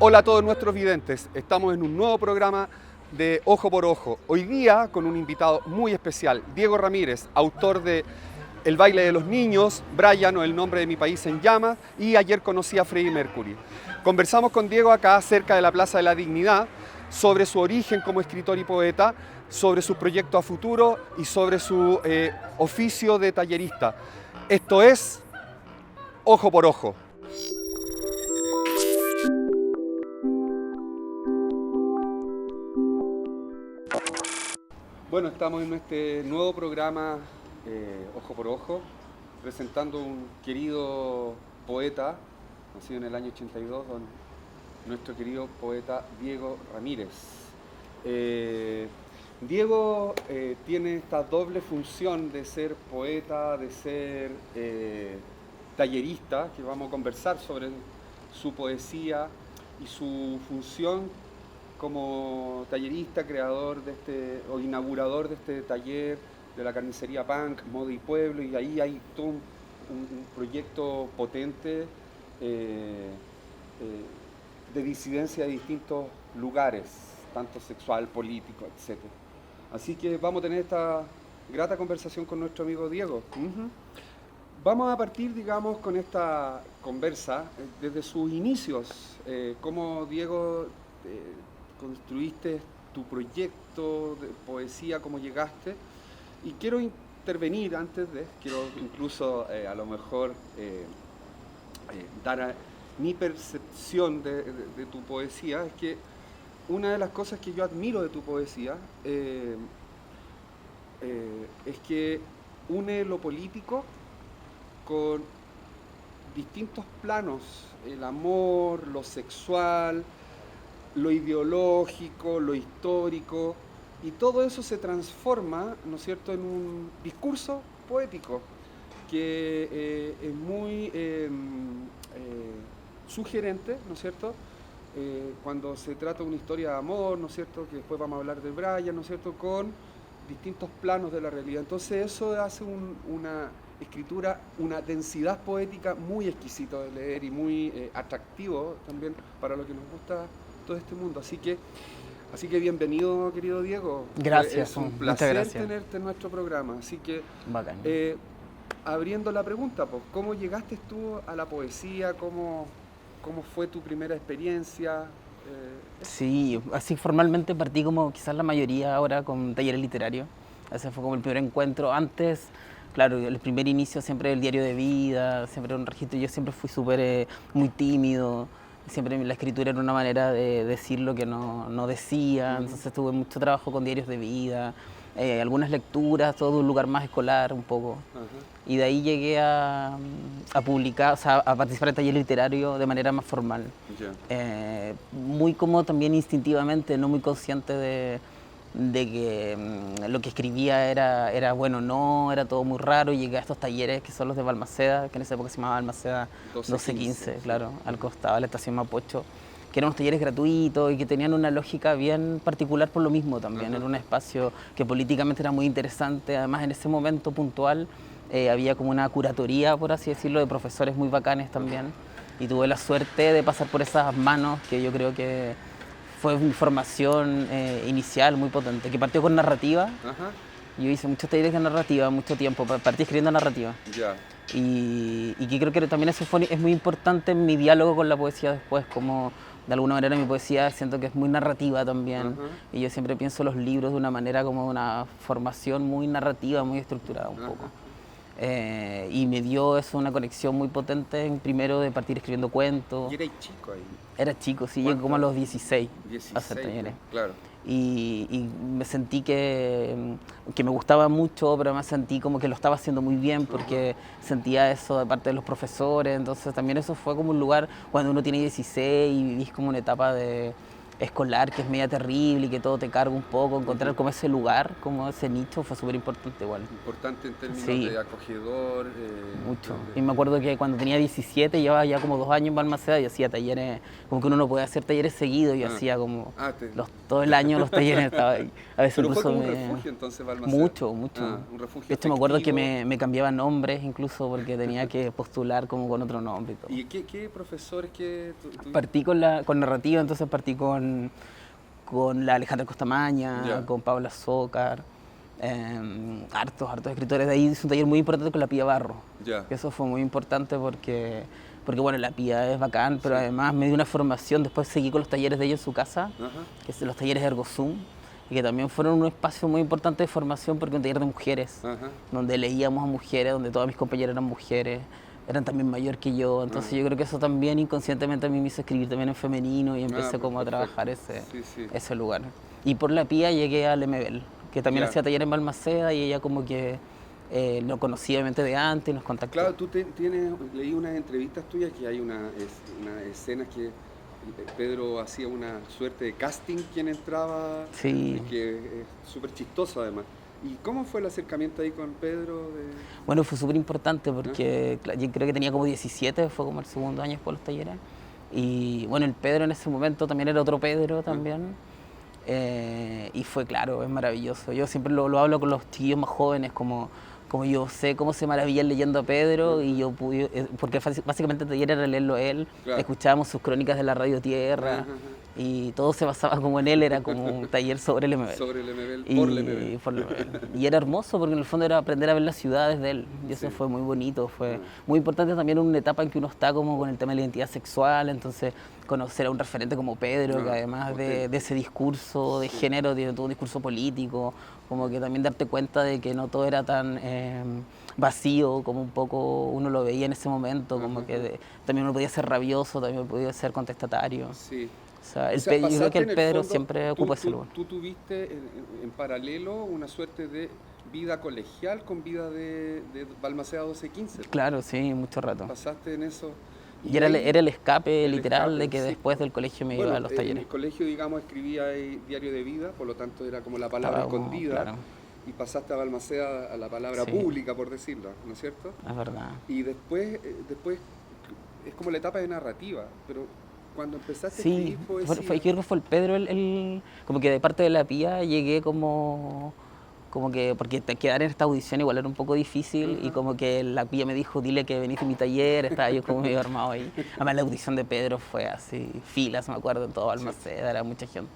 Hola a todos nuestros videntes, estamos en un nuevo programa de Ojo por Ojo. Hoy día con un invitado muy especial, Diego Ramírez, autor de El baile de los niños, Brian o El nombre de mi país en llamas, y ayer conocí a Freddie Mercury. Conversamos con Diego acá cerca de la Plaza de la Dignidad sobre su origen como escritor y poeta, sobre sus proyectos a futuro y sobre su oficio de tallerista. Esto es Ojo por Ojo. Bueno, estamos en este nuevo programa Ojo por Ojo, presentando un querido poeta, nacido en el año 82, nuestro querido poeta Diego Ramírez. Diego tiene esta doble función de ser poeta, de ser tallerista, que vamos a conversar sobre su poesía y su función como tallerista, creador de o inaugurador de este taller de la carnicería Punk, Moda y Pueblo, y ahí hay todo un proyecto potente de disidencia de distintos lugares, tanto sexual, político, etc. Así que vamos a tener esta grata conversación con nuestro amigo Diego. Vamos a partir, digamos, con esta conversa desde sus inicios, cómo Diego construiste tu proyecto de poesía, cómo llegaste, y quiero intervenir quiero incluso a lo mejor dar mi percepción de tu poesía. Es que una de las cosas que yo admiro de tu poesía es que une lo político con distintos planos, el amor, lo sexual, lo ideológico, lo histórico, y todo eso se transforma, ¿no es cierto?, en un discurso poético que es muy sugerente, ¿no es cierto?, cuando se trata de una historia de amor, ¿no es cierto?, que después vamos a hablar de Brian, ¿no es cierto?, con distintos planos de la realidad. Entonces eso hace una escritura, una densidad poética muy exquisito de leer y muy atractivo también para lo que nos gusta todo este mundo. Así que bienvenido, querido Diego. Gracias. Es un placer tenerte en nuestro programa. Así que, abriendo la pregunta, pues, ¿cómo llegaste tú a la poesía? ¿Cómo fue tu primera experiencia? Sí, así formalmente partí como quizás la mayoría ahora con talleres literarios. Ese fue como el primer encuentro. Antes, claro, el primer inicio siempre el diario de vida, siempre un registro. Yo siempre fui súper muy tímido. Siempre la escritura era una manera de decir lo que no decía. Entonces tuve mucho trabajo con diarios de vida, algunas lecturas, todo de un lugar más escolar un poco. Y de ahí llegué a publicar, o sea, a participar en taller literario de manera más formal. Muy como también instintivamente, no muy consciente de que lo que escribía era bueno, no, era todo muy raro. Llegué a estos talleres que son los de Balmaceda, que en esa época se llamaba Balmaceda 1215, claro, al costado de la estación Mapocho, que eran unos talleres gratuitos y que tenían una lógica bien particular por lo mismo también. Era un espacio que políticamente era muy interesante. Además, en ese momento puntual había como una curatoría, por así decirlo, de profesores muy bacanes también. Y tuve la suerte de pasar por esas manos que yo creo que fue mi formación inicial muy potente, que partió con narrativa. Yo hice muchos talleres de narrativa, mucho tiempo, partí escribiendo narrativa. Y que creo que también eso es muy importante en mi diálogo con la poesía después, como de alguna manera mi poesía siento que es muy narrativa también. Y yo siempre pienso los libros de una manera como una formación muy narrativa, muy estructurada un poco. Y me dio eso una conexión muy potente en primero de partir escribiendo cuentos. ¿Y eras chico ahí? Era chico, sí, llegué como a los 16 a hacer talleres. Claro. Y me sentí que me gustaba mucho, pero me sentí como que lo estaba haciendo muy bien porque sentía eso de parte de los profesores. Entonces también eso fue como un lugar cuando uno tiene 16 y vivís como una etapa de escolar que es media terrible y que todo te carga un poco, encontrar como ese lugar, como ese nicho fue súper importante igual. Importante en términos Sí. de acogedor. Mucho. Y me acuerdo que cuando tenía 17 llevaba ya como 2 años en Balmaceda y hacía talleres, como que uno no puede hacer talleres seguidos, y hacía como todo el año los talleres estaba ahí. A veces Pero incluso fue como un refugio entonces Balmaceda. Mucho. Un refugio De hecho me acuerdo que afectivo. me cambiaban nombres incluso porque tenía que postular como con otro nombre y todo. ¿Y qué profesores que tú... Partí con narrativa, entonces partí con la Alejandra Costamaña, con Paula Zócar, hartos escritores. De ahí hice un taller muy importante con la Pía Barro. Que eso fue muy importante porque bueno, la Pía es bacán, pero además me dio una formación. Después seguí con los talleres de ella en su casa, que son los talleres Ergozum, y que también fueron un espacio muy importante de formación porque un taller de mujeres, donde leíamos a mujeres, donde todas mis compañeras eran mujeres, eran también mayor que yo, entonces yo creo que eso también inconscientemente a mí me hizo escribir también en femenino y empecé como a trabajar ese lugar. Y por la Pía llegué al MBL, que también hacía taller en Balmaceda, y ella como que lo conocía obviamente de antes y nos contactó. Claro, tú leí unas entrevistas tuyas que hay una escena que Pedro hacía una suerte de casting quien entraba, que es súper chistoso además. ¿Y cómo fue el acercamiento ahí con Pedro? Bueno, fue súper importante porque yo creo que tenía como 17, fue como el segundo año después de los talleres. Y bueno, el Pedro en ese momento también era otro Pedro también. Y fue claro, es maravilloso. Yo siempre lo hablo con los chiquillos más jóvenes, como yo sé cómo se maravillan leyendo a Pedro, y yo pude, porque básicamente el taller era leerlo a él, escuchábamos sus crónicas de la Radio Tierra, y todo se basaba como en él, era como un taller sobre el MBL. Sobre el MBL, por el MBL. Y era hermoso porque en el fondo era aprender a ver las ciudades de él, y eso fue muy bonito, fue muy importante también en una etapa en que uno está como con el tema de la identidad sexual, entonces conocer a un referente como Pedro, que además de ese discurso de género, tiene todo un discurso político, como que también darte cuenta de que no todo era tan vacío como un poco uno lo veía en ese momento, como que también uno podía ser rabioso, también podía ser contestatario. O sea, yo creo que el Pedro siempre ocupa ese lugar. ¿Tú tuviste en paralelo una suerte de vida colegial con vida de Balmaceda 1215? Claro, sí, mucho rato. ¿Pasaste en eso? Y era el escape literal de que después del colegio me iba a los talleres. En el colegio, digamos, escribía diario de vida, por lo tanto era como la palabra escondida. Claro. Y pasaste a Balmaceda a la palabra pública, por decirlo, ¿no es cierto? Es verdad. Y después es como la etapa de narrativa, pero cuando empezaste a escribir poesía... Yo creo que fue el Pedro, como que de parte de la Pía llegué como que, porque quedar en esta audición igual era un poco difícil, y como que la Pía me dijo, dile que veniste a mi taller, estaba yo como medio armado ahí. Además la audición de Pedro fue así, filas, me acuerdo, en todo Balmaceda, era mucha gente.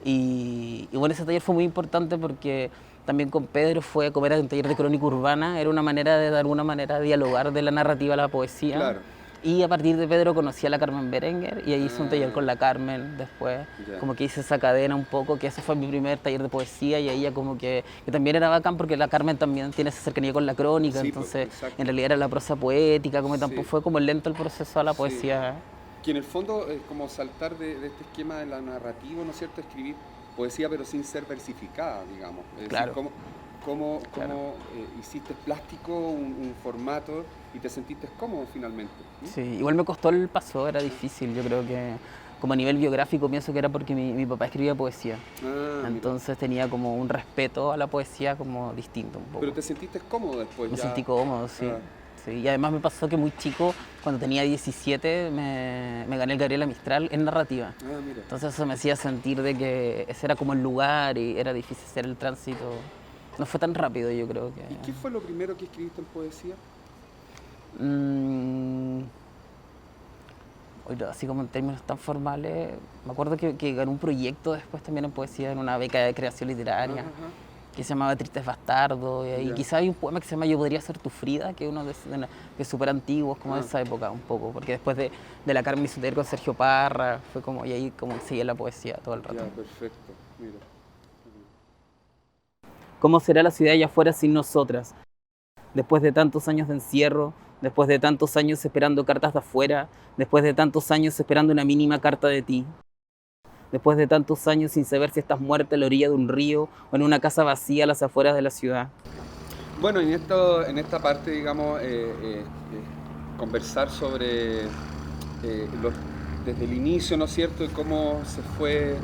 Y bueno, ese taller fue muy importante porque también con Pedro fue como era un taller de crónica urbana, era una manera de alguna manera dialogar de la narrativa a la poesía. Claro. Y a partir de Pedro conocí a la Carmen Berenguer y ahí hice un taller con la Carmen después, como que hice esa cadena un poco, que ese fue mi primer taller de poesía, y ahí ya como que también era bacán porque la Carmen también tiene esa cercanía con la crónica, entonces en realidad era la prosa poética, como tampoco fue como lento el proceso a la poesía. Que en el fondo es como saltar de este esquema de la narrativa, ¿no es cierto? Escribir poesía pero sin ser versificada, digamos. Es decir, cómo hiciste plástico un formato y te sentiste cómodo finalmente. Sí, igual me costó el paso, era difícil. Yo creo que como a nivel biográfico pienso que era porque mi papá escribía poesía. Entonces tenía como un respeto a la poesía como distinto un poco. ¿Pero te sentiste cómodo después? Me sentí cómodo, sí. Sí. Y además me pasó que muy chico, cuando tenía 17, me gané el Gabriela Mistral en narrativa. Entonces eso me hacía sentir de que ese era como el lugar y era difícil hacer el tránsito. No fue tan rápido, yo creo que... ¿Y qué fue lo primero que escribiste en poesía? Así como en términos tan formales, me acuerdo que gané un proyecto después también en poesía, en una beca de creación literaria, que se llamaba Tristes Bastardos, y quizás hay un poema que se llama Yo podría ser tu Frida, que es uno de súper antiguos, como de esa época un poco, porque después de la Carmen hizo taller con Sergio Parra, fue como, y ahí como seguía la poesía todo el rato. Ya, perfecto, mira. ¿Cómo será la ciudad allá afuera sin nosotras? Después de tantos años de encierro, después de tantos años esperando cartas de afuera, después de tantos años esperando una mínima carta de ti, después de tantos años sin saber si estás muerta a la orilla de un río o en una casa vacía a las afueras de la ciudad. Bueno, en esta parte, digamos, conversar sobre desde el inicio, ¿no es cierto?, y cómo se fue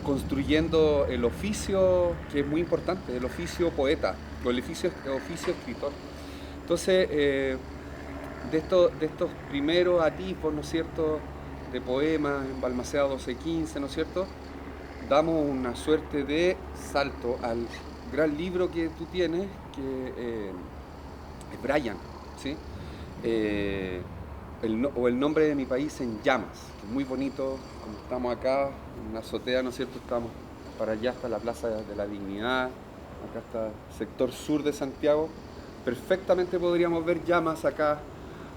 construyendo el oficio, que es muy importante, el oficio poeta, o el oficio escritor. Entonces, de estos primeros atisbos, ¿no es cierto?, de poemas en Balmaceda 1215, ¿no es cierto?, damos una suerte de salto al gran libro que tú tienes, que es Brian, ¿sí? El nombre de mi país en llamas, que es muy bonito. Cuando estamos acá en la azotea, ¿no es cierto?, estamos para allá hasta la Plaza de la Dignidad, acá está el sector sur de Santiago. Perfectamente podríamos ver llamas acá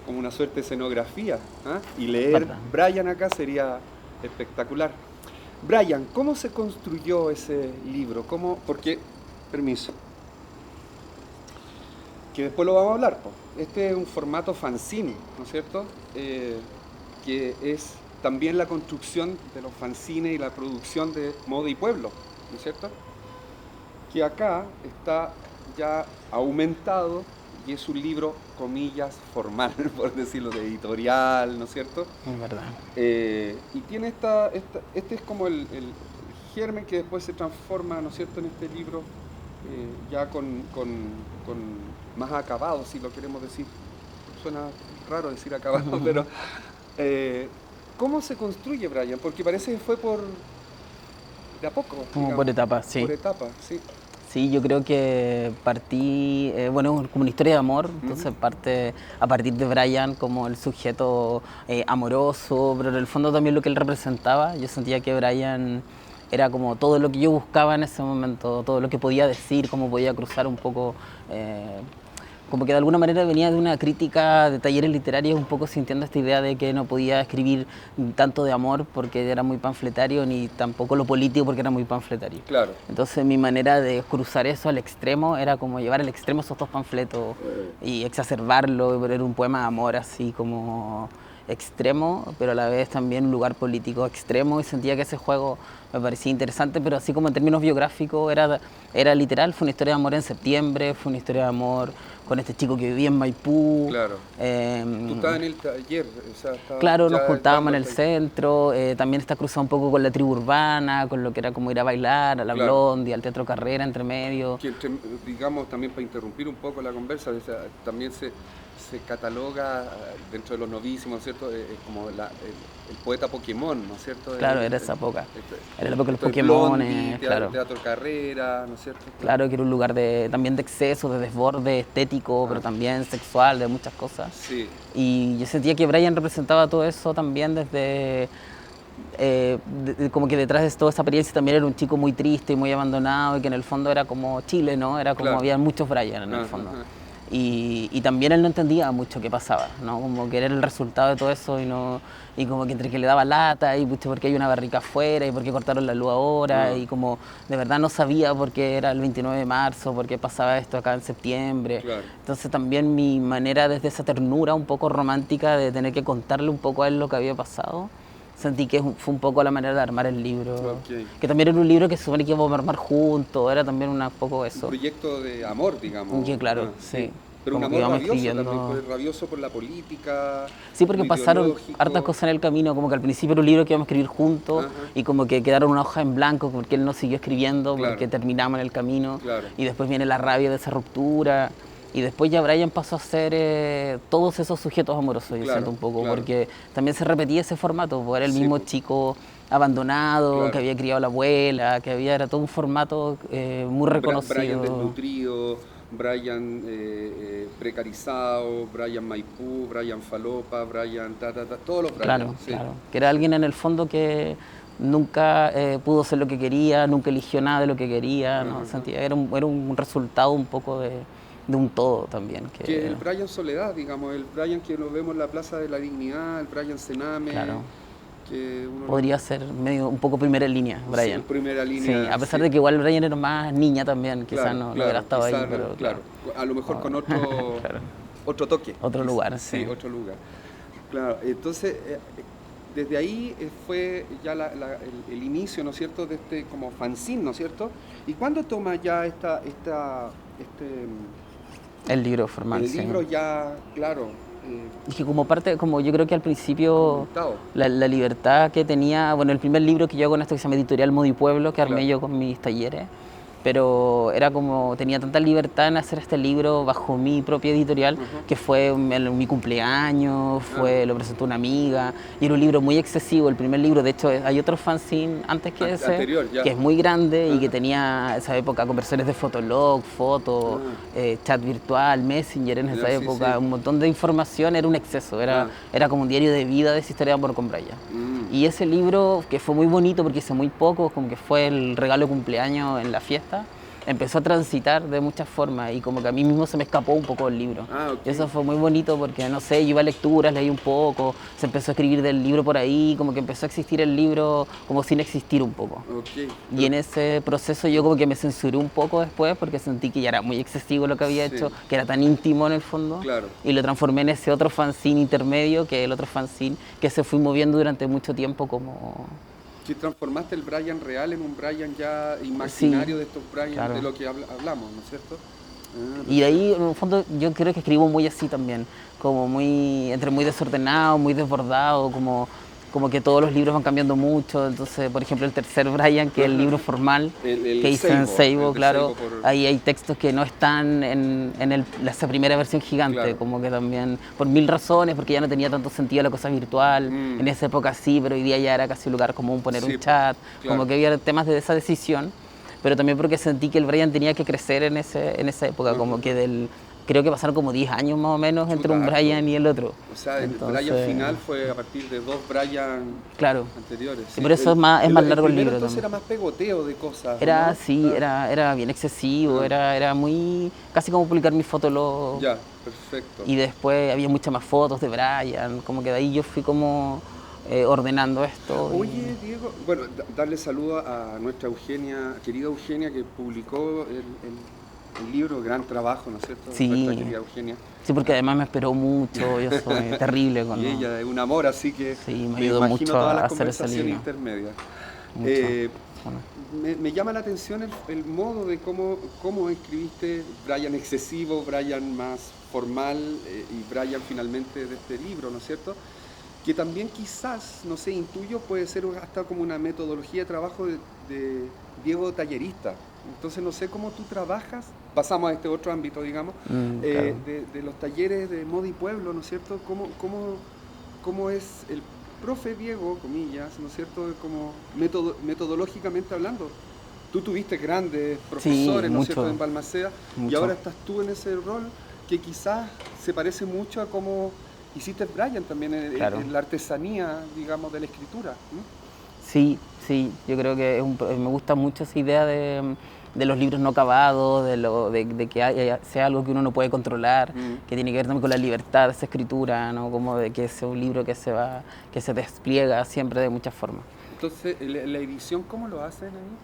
como una suerte de escenografía, ¿eh? Y leer Brian acá sería espectacular. Brian, ¿cómo se construyó ese libro? Porque, permiso, que después lo vamos a hablar, po. Este es un formato fanzine, ¿no es cierto? Que es también la construcción de los fanzines y la producción de Moda y Pueblo, ¿no es cierto? Que acá está ya aumentado y es un libro, comillas, formal, por decirlo, de editorial, ¿no es cierto? Es verdad. Y tiene este es como el germen que después se transforma, ¿no es cierto?, en este libro, ya con más acabado, si lo queremos decir. Suena raro decir acabado, pero ¿cómo se construye, Brian? Porque parece que fue de a poco. Como digamos, por etapas, sí. Por etapas, sí. Sí, yo creo que partí, bueno, como una historia de amor, entonces parte a partir de Brian como el sujeto amoroso, pero en el fondo también lo que él representaba. Yo sentía que Brian era como todo lo que yo buscaba en ese momento, todo lo que podía decir, cómo podía cruzar un poco, como que de alguna manera venía de una crítica de talleres literarios, un poco sintiendo esta idea de que no podía escribir tanto de amor porque era muy panfletario, ni tampoco lo político porque era muy panfletario. Claro. Entonces mi manera de cruzar eso al extremo era como llevar al extremo esos dos panfletos y exacerbarlo, era un poema de amor así como extremo, pero a la vez también un lugar político extremo, y sentía que ese juego me parecía interesante, pero así como en términos biográficos era literal. Fue una historia de amor en septiembre, fue una historia de amor con este chico que vivía en Maipú. Claro. Tú estabas en el taller, o sea, claro, nos juntábamos en el centro, también está cruzado un poco con la tribu urbana, con lo que era como ir a bailar, a la Blondie, al Teatro Carrera, entre medio. Que, digamos, también para interrumpir un poco la conversa, o sea, también se cataloga dentro de los novísimos, ¿cierto? Como el poeta Pokémon, ¿no es cierto? Claro, era esa época. Era la época de los Pokémon, claro. Teatro Carrera, ¿no es cierto? Claro, que era un lugar también de exceso, de desborde estético, pero también sexual, de muchas cosas. Sí. Y yo sentía que Brian representaba todo eso también desde... como que detrás de toda esa experiencia también era un chico muy triste y muy abandonado, y que en el fondo era como Chile, ¿no? Era como había muchos Brian en el fondo. Y también él no entendía mucho qué pasaba, ¿no? Como que era el resultado de todo eso y como que entre que le daba lata y porque hay una barrica afuera y porque cortaron la luz ahora y como de verdad no sabía por qué era el 29 de marzo, por qué pasaba esto acá en septiembre. Entonces también mi manera desde esa ternura un poco romántica de tener que contarle un poco a él lo que había pasado, sentí que fue un poco la manera de armar el libro, que también era un libro que se supone que íbamos a armar juntos, era también un poco eso. Un proyecto de amor, digamos. Que claro, sí. Pero como un amor rabioso también, rabioso por la política. Sí, porque pasaron hartas cosas en el camino, como que al principio era un libro que íbamos a escribir juntos y como que quedaron una hoja en blanco porque él no siguió escribiendo, porque terminamos en el camino y después viene la rabia de esa ruptura. Y después ya Brian pasó a ser todos esos sujetos amorosos, yo siento un poco, porque también se repetía ese formato, porque era el mismo chico abandonado, que había criado a la abuela, era todo un formato muy reconocido. Brian desnutrido, Brian precarizado, Brian Maipú, Brian Falopa, Brian todos los Brian. Claro, que era alguien en el fondo que nunca pudo ser lo que quería, nunca eligió nada de lo que quería, ¿no? Sentía, era un resultado un poco de un todo también. Que el Brian Soledad, digamos, el Brian que lo vemos en la Plaza de la Dignidad, el Brian Sename. Claro. Que podría ser medio un poco primera línea, Brian. Sí, primera línea. Sí, a pesar de que igual Brian era más niña también, quizás no hubiera estado ahí, pero claro. A lo mejor con otro, otro toque. Otro lugar, sí. Otro lugar. Claro, entonces desde ahí fue ya el inicio, ¿no es cierto?, de este como fanzine, ¿no es cierto? ¿Y cuándo toma ya el libro formal? El libro ya, claro, Y que como parte, como yo creo que al principio montado. la libertad que tenía, bueno, el primer libro que yo hago en esto que se llama Editorial Modo y Pueblo, que armé Claro. yo con mis talleres, pero era como, tenía tanta libertad en hacer este libro bajo mi propia editorial, que fue mi cumpleaños, lo presentó una amiga, y era un libro muy excesivo, el primer libro, de hecho hay otro fanzine antes que ese, Anterior, ya. que es muy grande y que tenía esa época conversiones de Fotolog, fotos, chat virtual, Messenger en esa Sí, época, sí. un montón de información, era un exceso, era como un diario de vida de esa historia de amor con Brian. Y ese libro, que fue muy bonito porque hice muy poco, como que fue el regalo de cumpleaños en la fiesta, empezó a transitar de muchas formas y como que a mí mismo se me escapó un poco el libro. Ok. Y eso fue muy bonito porque, no sé, yo iba a lecturas, leí un poco, se empezó a escribir del libro por ahí, como que empezó a existir el libro como sin existir un poco. Ok. Y en ese proceso yo como que me censuré un poco después porque sentí que ya era muy excesivo lo que había hecho, que era tan íntimo en el fondo. Claro. Y lo transformé en ese otro fanzine intermedio, que es el otro fanzine que se fue moviendo durante mucho tiempo como... Que transformaste el Brian real en un Brian ya imaginario de estos Brian, claro. de lo que hablamos, ¿no es cierto? Y de ahí, en el fondo, yo creo que escribo muy así también, como muy, entre muy desordenado, muy desbordado, como que todos los libros van cambiando mucho. Entonces, por ejemplo, el tercer Brian, que es el libro formal que hice en Seibo, claro, ahí hay textos que no están en esa primera versión gigante, claro. Como que también, por mil razones, porque ya no tenía tanto sentido la cosa virtual, en esa época sí, pero hoy día ya era casi un lugar común poner un chat, claro. Como que había temas de esa decisión, pero también porque sentí que el Brian tenía que crecer en esa época, como que creo que pasaron como 10 años más o menos entre un Brian y el otro. O sea, entonces, el Brian final fue a partir de dos Brian anteriores. Sí, por eso es más largo el libro. Entonces era más pegoteo de cosas. Era, ¿no? sí, era bien excesivo, era muy, casi como publicar mi fotolog. Ya, perfecto. Y después había muchas más fotos de Brian, como que de ahí yo fui como ordenando esto. Oye, Diego, bueno, darle saludo a nuestra Eugenia, querida Eugenia, que publicó el libro, gran trabajo, ¿no es cierto? Sí. Nuestra querida Eugenia. Sí, porque además me esperó mucho, yo soy terrible con... Y ella es un amor, así que sí, me ayudó mucho todas a las hacer ese libro. intermedias. Bueno. Me llama la atención el modo de cómo escribiste Brian excesivo, Brian más formal y Brian finalmente de este libro, ¿no es cierto? Que también quizás, no sé, intuyo, puede ser hasta como una metodología de trabajo de Diego tallerista. Entonces no sé cómo tú trabajas, pasamos a este otro ámbito, digamos, claro. de los talleres de Moda y Pueblo, ¿no es cierto? ¿Cómo es el profe Diego, comillas, ¿no es cierto? Como metodológicamente hablando. Tú tuviste grandes profesores, ¿no es cierto?, en Balmaceda, y ahora estás tú en ese rol que quizás se parece mucho a cómo hiciste Brian también en la artesanía, digamos, de la escritura, ¿no? Sí, yo creo que me gusta mucho esa idea de los libros no acabados, de que sea algo que uno no puede controlar, que tiene que ver también con la libertad de esa escritura, ¿no? Como de que sea un libro que se despliega siempre de muchas formas. Entonces, ¿la edición cómo lo hacen ahí?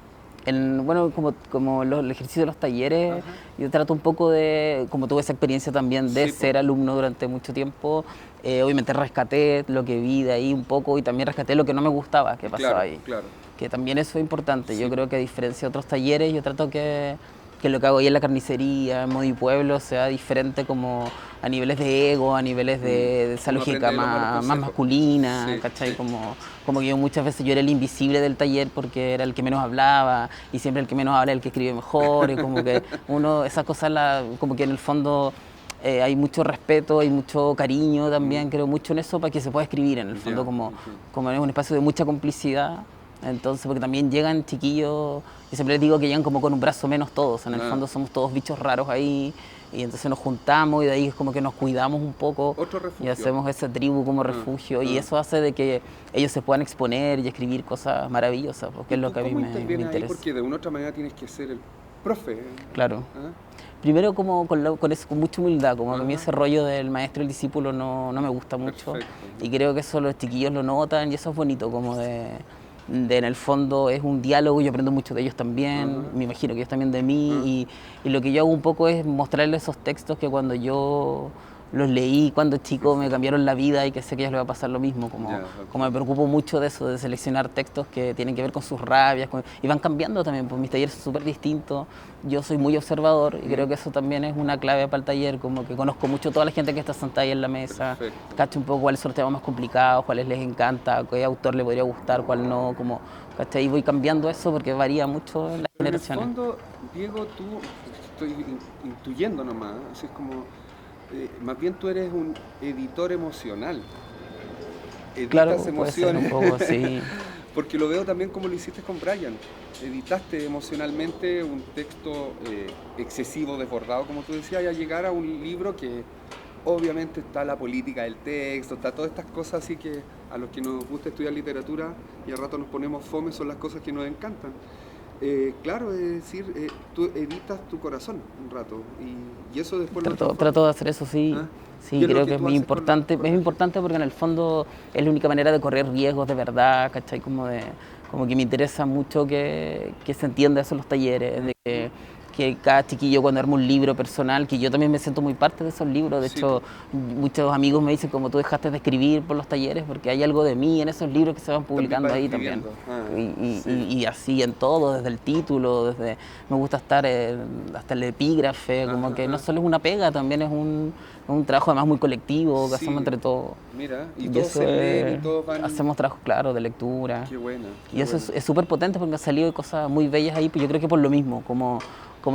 Bueno, como el ejercicio de los talleres, yo trato un poco de, como tuve esa experiencia también de ser alumno durante mucho tiempo, obviamente rescaté lo que vi de ahí un poco y también rescaté lo que no me gustaba que pasaba ahí. Claro. Que también eso es importante. Yo creo que a diferencia de otros talleres, yo trato que lo que hago ahí en la carnicería, en Moda y Pueblo, sea diferente como a niveles de ego, a niveles de esa lógica más masculina, ¿cachai? Como que yo muchas veces yo era el invisible del taller porque era el que menos hablaba y siempre el que menos habla es el que escribe mejor y como que esas cosas como que en el fondo hay mucho respeto, hay mucho cariño también, creo mucho en eso para que se pueda escribir en el fondo como es un espacio de mucha complicidad. Entonces, porque también llegan chiquillos, yo siempre les digo que llegan como con un brazo menos todos, en el fondo somos todos bichos raros ahí, y entonces nos juntamos y de ahí es como que nos cuidamos un poco y hacemos esa tribu como refugio y eso hace de que ellos se puedan exponer y escribir cosas maravillosas, porque es lo que a mí me interesa. Ahí porque de una u otra manera tienes que ser el profe. Claro. Primero con mucha humildad, como a mí ese rollo del maestro y el discípulo no me gusta mucho. Perfecto. Y creo que eso los chiquillos lo notan y eso es bonito, como en el fondo es un diálogo, yo aprendo mucho de ellos también, me imagino que ellos también de mí, y lo que yo hago un poco es mostrarles esos textos que cuando yo los leí cuando chico, me cambiaron la vida y que sé que a ellos les va a pasar lo mismo. Como, Ya, como me preocupo mucho de eso, de seleccionar textos que tienen que ver con sus rabias. Y van cambiando también, pues mis talleres son súper distintos. Yo soy muy observador y creo que eso también es una clave para el taller. Como que conozco mucho a toda la gente que está sentada ahí en la mesa. Perfecto. Cacho un poco cuáles son los temas más complicados, cuáles les encanta, qué autor le podría gustar, cuál no. Como, ¿cachai? Y voy cambiando eso porque varía mucho en las Pero en el generaciones. fondo, Diego, tú, estoy intuyendo nomás, así es como, más bien tú eres un editor emocional, Claro, editas puede ser un emociones, poco, sí. porque lo veo también como lo hiciste con Brian, editaste emocionalmente un texto excesivo, desbordado, como tú decías, y a llegar a un libro que obviamente está la política del texto, está todas estas cosas así que a los que nos gusta estudiar literatura y al rato nos ponemos fome son las cosas que nos encantan. Claro, es decir, tú editas tu corazón un rato y eso después lo transformas. Trato de hacer eso, sí. ¿Ah? Sí, ¿Y es lo creo que que es tú muy haces importante. con Es la importante porque en el fondo es la única manera de correr riesgos de verdad, ¿cachai? Como que me interesa mucho que se entienda eso en los talleres, de que cada chiquillo cuando arma un libro personal, que yo también me siento muy parte de esos libros. De Sí, hecho, muchos amigos me dicen como tú dejaste de escribir por los talleres porque hay algo de mí en esos libros que se van también publicando vas ahí también. escribiendo. Ah, sí, Y así en todo, desde el título, desde me gusta estar hasta el epígrafe, como que no ajá. solo es una pega, también es un trabajo además muy colectivo que hacemos Sí, entre todos. mira, y Y todos eso se leen y todos van... hacemos trabajos, claro, de lectura. Qué buena, qué Y eso buena. es súper potente porque han salido cosas muy bellas ahí, pues yo creo que por lo mismo, como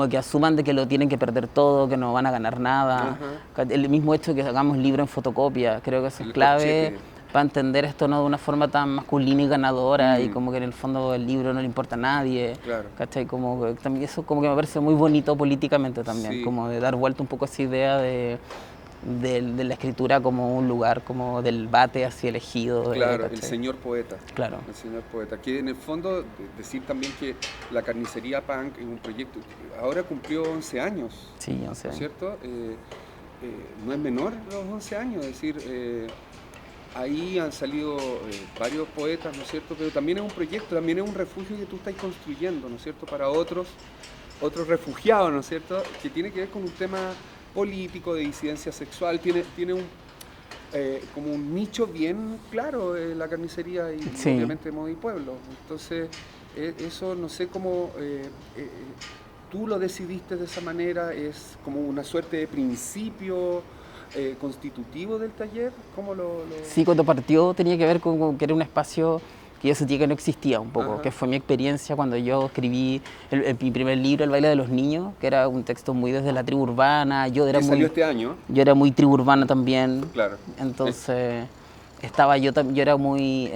que asuman de que lo tienen que perder todo, que no van a ganar nada. Ajá, El mismo hecho de que hagamos libro en fotocopia, creo que eso es el clave corchete. para entender esto no de una forma tan masculina y ganadora y Mm, como que en el fondo el libro no le importa a nadie. claro, ¿Cachai? Como que también eso como que me parece muy bonito políticamente también, sí. como de dar vuelta un poco a esa idea de la escritura como un lugar como del bate así elegido, Claro, el ¿cachai? señor poeta. Claro. El señor poeta. Que en el fondo, decir también que la carnicería punk es un proyecto que ahora cumplió 11 años, Sí, o ¿no sea, es cierto? No es menor los 11 años, es decir, ahí han salido varios poetas, ¿no es cierto? Pero también es un proyecto, también es un refugio que tú estás construyendo, ¿no es cierto? Para otros refugiados, ¿no es cierto? Que tiene que ver con un tema político, de disidencia sexual, tiene como un nicho bien claro, la carnicería y sí. obviamente Modo y Pueblo. Entonces, eso no sé cómo tú lo decidiste de esa manera, es como una suerte de principio constitutivo del taller. ¿Cómo Sí, cuando partió tenía que ver con que era un espacio que yo sentía que no existía un poco, Ajá. que fue mi experiencia cuando yo escribí mi primer libro, El baile de los niños, que era un texto muy desde la tribu urbana. Que salió este año? Yo era muy tribu urbana también, Claro. entonces yo era muy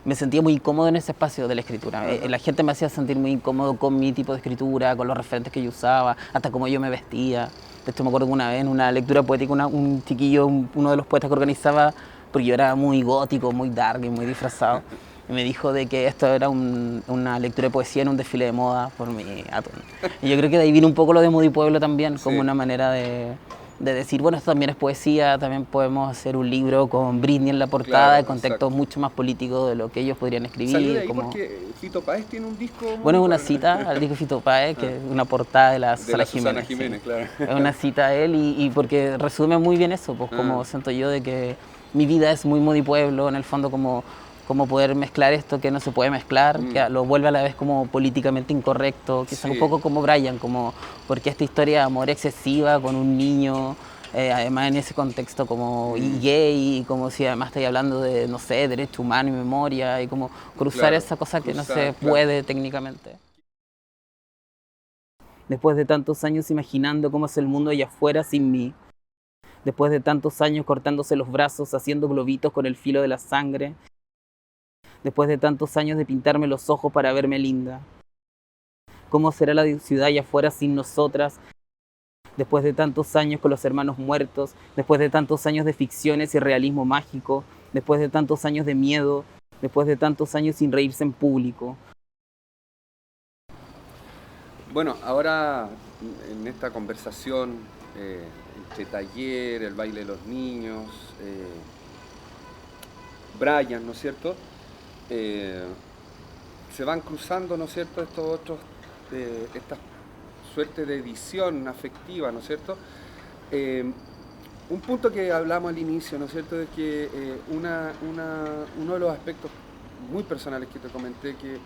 me sentía muy incómodo en ese espacio de la escritura. Ajá. La gente me hacía sentir muy incómodo con mi tipo de escritura, con los referentes que yo usaba, hasta cómo yo me vestía. De hecho, me acuerdo que una vez en una lectura poética, un chiquillo, uno de los poetas que organizaba, porque yo era muy gótico, muy dark y muy disfrazado, y me dijo de que esto era una lectura de poesía en un desfile de moda por mi atuendo. Y yo creo que de ahí vino un poco lo de Modo y Pueblo también, como Sí. una manera de decir, bueno, esto también es poesía, también podemos hacer un libro con Britney en la portada, Claro, de contextos exacto. mucho más políticos de lo que ellos podrían Salió de escribir. ahí Como... porque Fito Páez tiene un disco Bueno, muy es una bueno. cita al disco Fito Páez, que Ah, es una portada de la de Susana la Susana Jiménez. Jiménez, Sí. claro. Es una cita a él y porque resume muy bien eso, pues Ah, como siento yo de que mi vida es muy Modo y Pueblo, en el fondo como poder mezclar esto que no se puede mezclar, que lo vuelve a la vez como políticamente incorrecto, quizás un sí. poco como Brian, como porque esta historia de amor excesiva con un niño, además en ese contexto como y gay, y como si además estoy hablando de, no sé, derecho humano y memoria, y como cruzar Claro, esa cosa que no cruzar, se claro. puede técnicamente. Después de tantos años imaginando cómo es el mundo allá afuera sin mí. Después de tantos años cortándose los brazos, haciendo globitos con el filo de la sangre. Después de tantos años de pintarme los ojos para verme linda. ¿Cómo será la ciudad allá afuera sin nosotras? Después de tantos años con los hermanos muertos, después de tantos años de ficciones y realismo mágico, después de tantos años de miedo, después de tantos años sin reírse en público. Bueno, ahora en esta conversación entre taller, el baile de los niños, Brian, ¿no es cierto? Eh, Se van cruzando, ¿no es cierto?, estos otros, esta suerte de edición afectiva, ¿no es cierto? Eh, un punto que hablamos al inicio, ¿no es cierto?, es que uno de los aspectos muy personales que te comenté que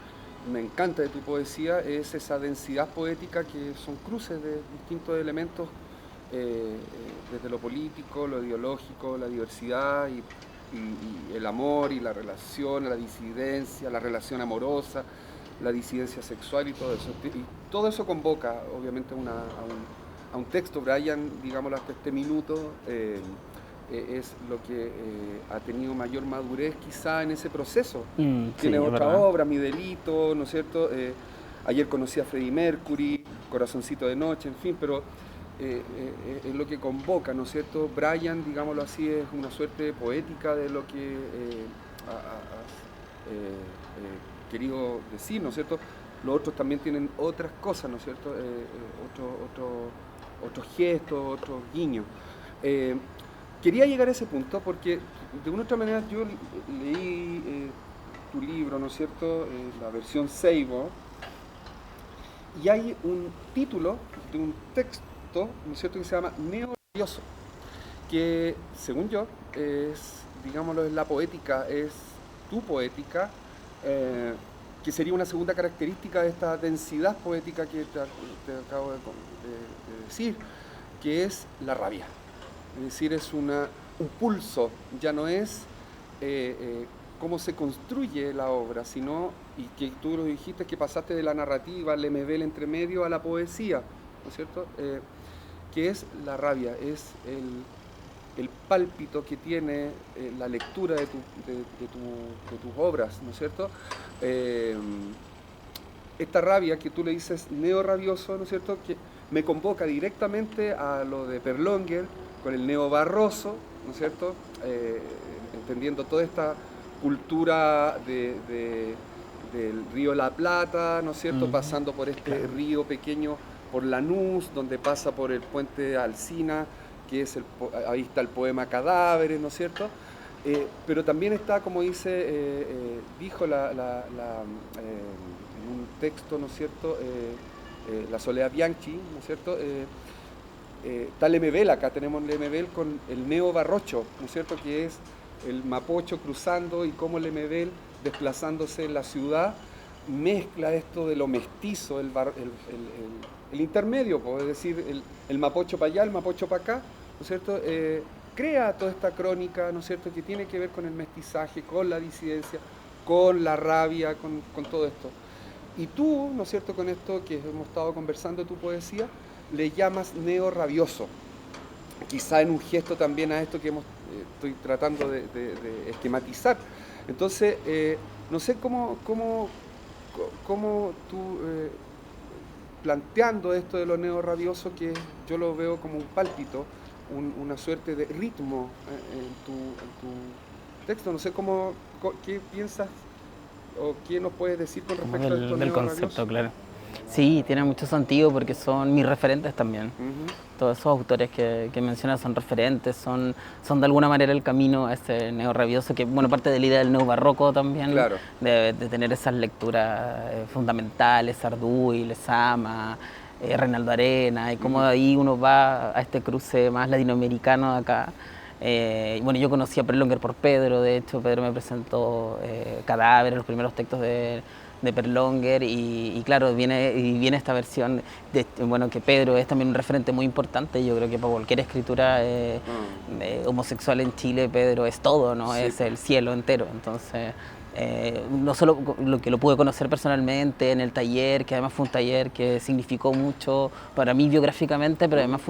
me encanta de tu poesía es esa densidad poética que son cruces de distintos elementos, desde lo político, lo ideológico, la diversidad y el amor y la relación, la disidencia, la relación amorosa, la disidencia sexual y todo eso. Y todo eso convoca, obviamente, a un texto. Brian, digámoslo hasta este minuto, es lo que ha tenido mayor madurez quizá en ese proceso. Tiene sí, otra obra, Mi delito, ¿no es cierto? Ayer conocí a Freddie Mercury, Corazoncito de noche, en fin, pero es lo que convoca, ¿no es cierto? Brian, digámoslo así, es una suerte poética de lo que querido decir, ¿no es cierto? Los otros también tienen otras cosas, ¿no es cierto? Otros gestos, otros guiños. Quería llegar a ese punto porque de una u otra manera yo leí tu libro, ¿no es cierto? La versión Seibo, y hay un título de un texto, ¿no es cierto?, que se llama Neo Rabioso, que según yo es, digámoslo, es la poética, es tu poética, que sería una segunda característica de esta densidad poética que te acabo de decir, que es la rabia. Es decir, es un pulso, ya no es cómo se construye la obra, sino, y que tú lo dijiste, que pasaste de la narrativa, al lemebel entre medio, a la poesía, ¿no es cierto? Que es la rabia, es el pálpito que tiene la lectura de tus obras, ¿no es cierto? Esta rabia que tú le dices neo rabioso, ¿no es cierto?, que me convoca directamente a lo de Perlonger, con el neo barroso, ¿no es cierto?, entendiendo toda esta cultura del río La Plata, ¿no es cierto?, pasando por este río pequeño, por Lanús, donde pasa por el puente Alsina, que es ahí está el poema Cadáveres, ¿no es cierto? Pero también está, como dijo en un texto, ¿no es cierto?, la Soledad Bianchi, ¿no es cierto?, está Lemebel, acá tenemos Lemebel con el neo barrocho, ¿no es cierto?, que es el mapocho cruzando y cómo Lemebel, desplazándose en la ciudad, mezcla esto de lo mestizo, el intermedio, es decir, el mapocho para allá, el mapocho para acá, ¿no es cierto?, crea toda esta crónica, ¿no es cierto?, que tiene que ver con el mestizaje, con la disidencia, con la rabia, con todo esto. Y tú, ¿no es cierto?, con esto que hemos estado conversando de tu poesía, le llamas neo rabioso, quizá en un gesto también a esto que estoy tratando de esquematizar. Entonces, no sé cómo tú, planteando esto de lo neo rabioso, que yo lo veo como un pálpito, una suerte de ritmo en tu texto, no sé qué piensas o qué nos puedes decir con respecto a esto del neo concepto, rabioso. claro. Sí, tiene mucho sentido porque son mis referentes también. Todos esos autores que mencionas son referentes, son de alguna manera el camino a ese neo-rabioso, que, bueno, parte de la idea del neo-barroco también, Claro. de tener esas lecturas fundamentales, Sardú, Lezama, Reinaldo Arena, y cómo de ahí uno va a este cruce más latinoamericano de acá. Bueno, yo conocí a Perlonger por Pedro, de hecho, Pedro me presentó Cadáveres, los primeros textos de Perlonger, y claro, viene esta versión bueno, que Pedro es también un referente muy importante. Yo creo que para cualquier escritura homosexual en Chile, Pedro es todo, ¿no? Sí. Es el cielo entero. Entonces, no solo lo que lo pude conocer personalmente en el taller, que además fue un taller que significó mucho para mí biográficamente, pero además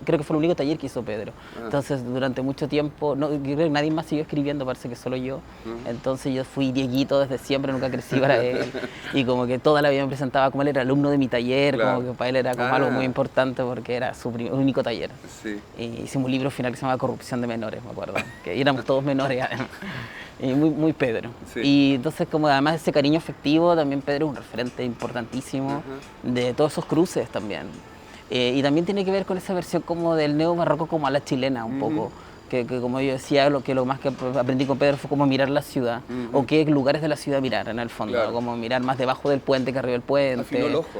creo que fue el único taller que hizo Pedro. Entonces, durante mucho tiempo, yo creo que nadie más siguió escribiendo, parece que solo yo. Entonces yo fui Dieguito desde siempre, nunca crecí para él, y como que toda la vida me presentaba como él era alumno de mi taller, claro. Como que para él era como algo muy importante porque era su único taller. Sí. Y hicimos un libro final que se llama Corrupción de Menores, me acuerdo, que éramos todos menores además. Y muy Pedro. Sí. Y entonces, como además de ese cariño afectivo, también Pedro es un referente importantísimo de todos esos cruces también. Y también tiene que ver con esa versión como del neo-barroco como a la chilena un poco. Que como yo decía, lo más que aprendí con Pedro fue como mirar la ciudad, o qué lugares de la ciudad mirar en el fondo, claro. Como mirar más debajo del puente que arriba del puente. Afinó el ojo.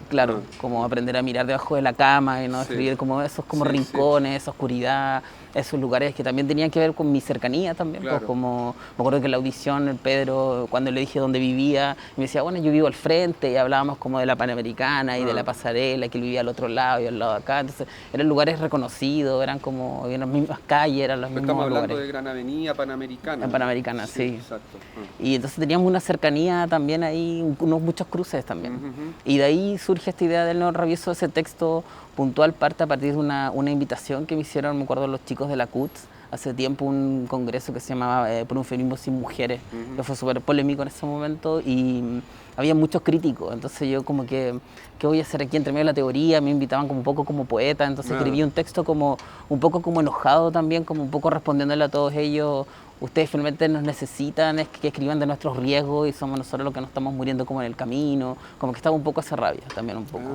Claro, como aprender a mirar debajo de la cama y no Sí. escribir como esos como Sí, sí. rincones, esa oscuridad, esos lugares que también tenían que ver con mi cercanía también. Pues, Claro. como me acuerdo que en la audición el Pedro, cuando le dije dónde vivía, me decía, bueno, yo vivo al frente, y hablábamos como de la Panamericana y de la pasarela, que él vivía al otro lado y al lado de acá. Entonces eran lugares reconocidos, eran como en las mismas calles, eran los Pero estamos mismos hablando lugares. de Gran Avenida Panamericana. En Panamericana, sí. Exacto. Y entonces teníamos una cercanía también ahí, muchos cruces también. Ujú. Y de ahí surge esta idea del neorrabioso. Ese texto puntual parte a partir de una invitación que me hicieron, me acuerdo, los chicos de la CUTS, hace tiempo, un congreso que se llamaba Por un feminismo sin mujeres, que fue súper polémico en ese momento, y había muchos críticos. Entonces yo como que, ¿qué voy a hacer aquí entre medio de la teoría? Me invitaban como un poco como poeta, entonces escribí un texto como un poco como enojado también, como un poco respondiéndole a todos ellos. Ustedes finalmente nos necesitan, es que escriban de nuestros riesgos y somos nosotros los que nos estamos muriendo como en el camino. Como que estaba un poco esa rabia también un poco.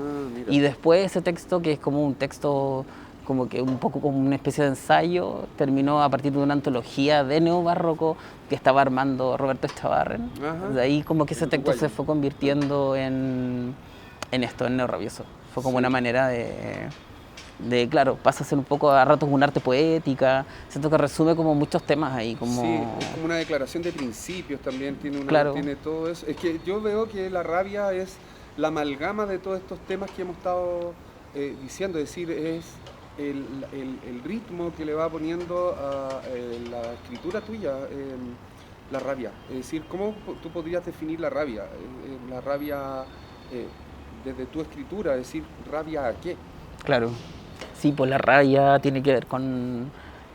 Y después ese texto, que es como un texto como que un poco como una especie de ensayo, terminó a partir de una antología de neobarroco que estaba armando Roberto Echavarren. De ahí como que ese texto se fue convirtiendo en esto, en neorrabioso. Fue como una manera claro, pasa a ser un poco a ratos un arte poética. Siento que resume como muchos temas ahí. Como... Sí, es como una declaración de principios también, tiene todo eso. Es que yo veo que la rabia es la amalgama de todos estos temas que hemos estado diciendo, es decir, es el ritmo que le va poniendo a la escritura tuya, la rabia. Es decir, ¿cómo tú podrías definir la rabia? La rabia desde tu escritura, es decir, ¿rabia a qué? Claro. Sí, pues la rabia tiene que ver con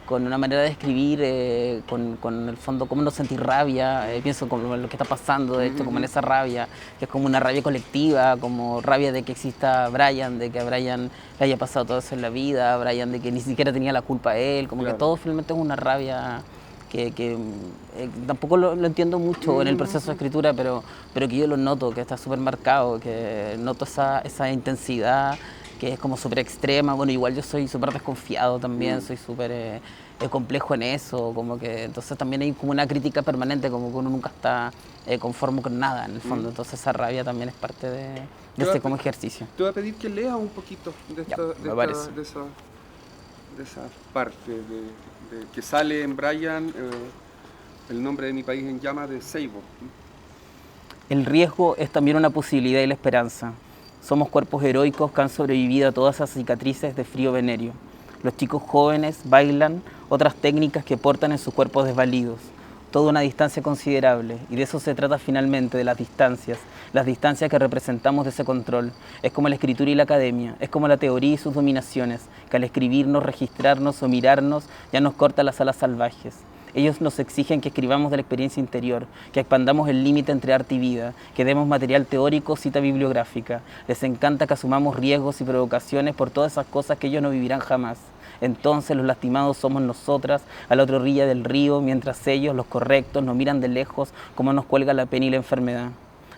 una manera de escribir, con el fondo, cómo no sentir rabia. Pienso como en lo que está pasando, de hecho, como en esa rabia, que es como una rabia colectiva, como rabia de que exista Brian, de que a Brian le haya pasado todo eso en la vida, Brian de que ni siquiera tenía la culpa él, como que todo finalmente es una rabia que tampoco lo entiendo mucho en el proceso de escritura, pero que yo lo noto, que está súper marcado, que noto esa intensidad que es como súper extrema. Bueno, igual yo soy súper desconfiado también, soy súper complejo en eso, como que entonces también hay como una crítica permanente, como que uno nunca está conforme con nada en el fondo, entonces esa rabia también es parte de ese como ejercicio. Te voy a pedir que leas un poquito de esa parte que sale en Brian, El nombre de mi país en llamas, de Seibo. El riesgo es también una posibilidad y la esperanza. Somos cuerpos heroicos que han sobrevivido a todas esas cicatrices de frío venéreo. Los chicos jóvenes bailan otras técnicas que portan en sus cuerpos desvalidos. Toda una distancia considerable, y de eso se trata finalmente, de las distancias que representamos de ese control. Es como la escritura y la academia, es como la teoría y sus dominaciones, que al escribirnos, registrarnos o mirarnos ya nos corta las alas salvajes. Ellos nos exigen que escribamos de la experiencia interior, que expandamos el límite entre arte y vida, que demos material teórico, cita bibliográfica. Les encanta que asumamos riesgos y provocaciones por todas esas cosas que ellos no vivirán jamás. Entonces los lastimados somos nosotras, a la otra orilla del río, mientras ellos, los correctos, nos miran de lejos como nos cuelga la pena y la enfermedad.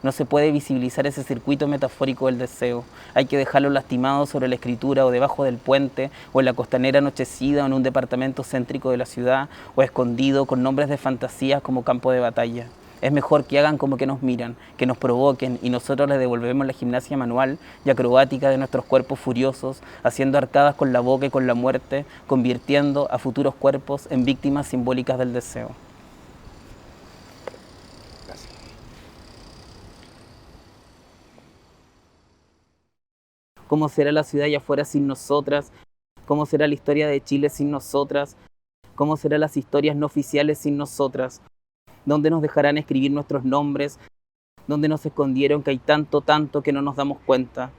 No se puede visibilizar ese circuito metafórico del deseo. Hay que dejarlo lastimado sobre la escritura o debajo del puente o en la costanera anochecida o en un departamento céntrico de la ciudad o escondido con nombres de fantasías como campo de batalla. Es mejor que hagan como que nos miran, que nos provoquen y nosotros les devolvemos la gimnasia manual y acrobática de nuestros cuerpos furiosos, haciendo arcadas con la boca y con la muerte, convirtiendo a futuros cuerpos en víctimas simbólicas del deseo. ¿Cómo será la ciudad allá afuera sin nosotras? ¿Cómo será la historia de Chile sin nosotras? ¿Cómo serán las historias no oficiales sin nosotras? ¿Dónde nos dejarán escribir nuestros nombres? ¿Dónde nos escondieron que hay tanto, tanto que no nos damos cuenta?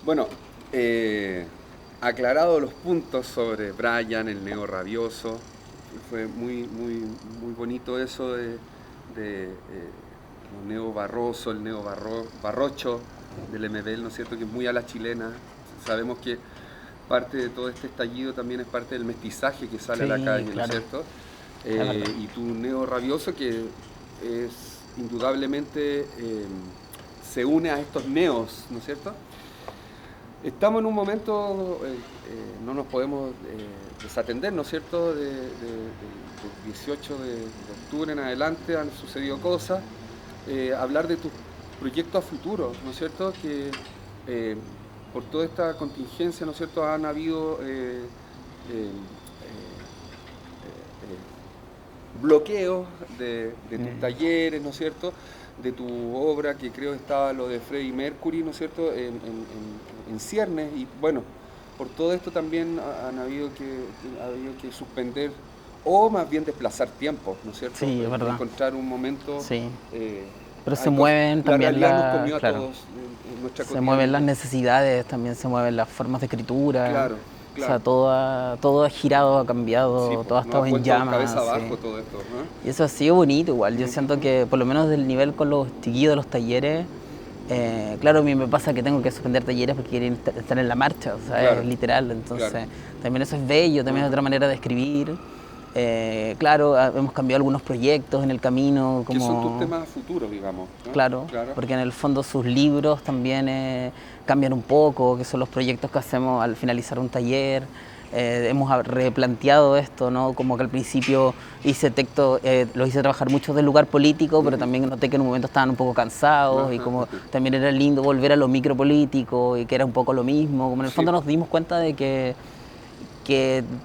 Bueno, aclarado los puntos sobre Brian, el neo rabioso, fue muy bonito eso de el neo barroso, el neo barrocho del MBL, ¿no es cierto?, que es muy a la chilena. Sabemos que parte de todo este estallido también es parte del mestizaje que sale a la calle, ¿no es cierto? Y tu neo rabioso, que es indudablemente se une a estos neos, ¿no es cierto? Estamos en un momento, no nos podemos desatender, ¿no es cierto? Del 18 de octubre en adelante han sucedido cosas. Hablar de tus proyectos a futuro, ¿no es cierto? Que por toda esta contingencia, ¿no es cierto?, han habido bloqueos de tus talleres, ¿no es cierto?, de tu obra, que creo estaba lo de Freddie Mercury, ¿no es cierto?, en ciernes, y bueno, por todo esto también han habido que suspender o más bien desplazar tiempos, ¿no es cierto? Sí, es verdad. Encontrar un momento. Sí. Pero se mueven también claro, nuestra se mueven las necesidades, también se mueven las formas de escritura. Claro. O sea, todo ha girado, ha cambiado, Sí, todo ha estado en llamas. Cabeza abajo sí. todo esto, ¿no? Y eso ha sido bonito igual. Yo siento que por lo menos del nivel con los chiquillos de los talleres, claro, a mí me pasa que tengo que suspender talleres porque quieren estar en la marcha, o sea, Claro, es literal. Entonces, claro. también eso es bello, también es otra manera de escribir. Claro, hemos cambiado algunos proyectos en el camino. Que son tus temas futuros, digamos, ¿no? Claro, porque en el fondo sus libros también cambian un poco, que son los proyectos que hacemos al finalizar un taller. Hemos replanteado esto, ¿no? Como que al principio hice texto, los hice trabajar mucho del lugar político, pero también noté que en un momento estaban un poco cansados y como también era lindo volver a lo micropolítico y que era un poco lo mismo. Como en el fondo nos dimos cuenta de que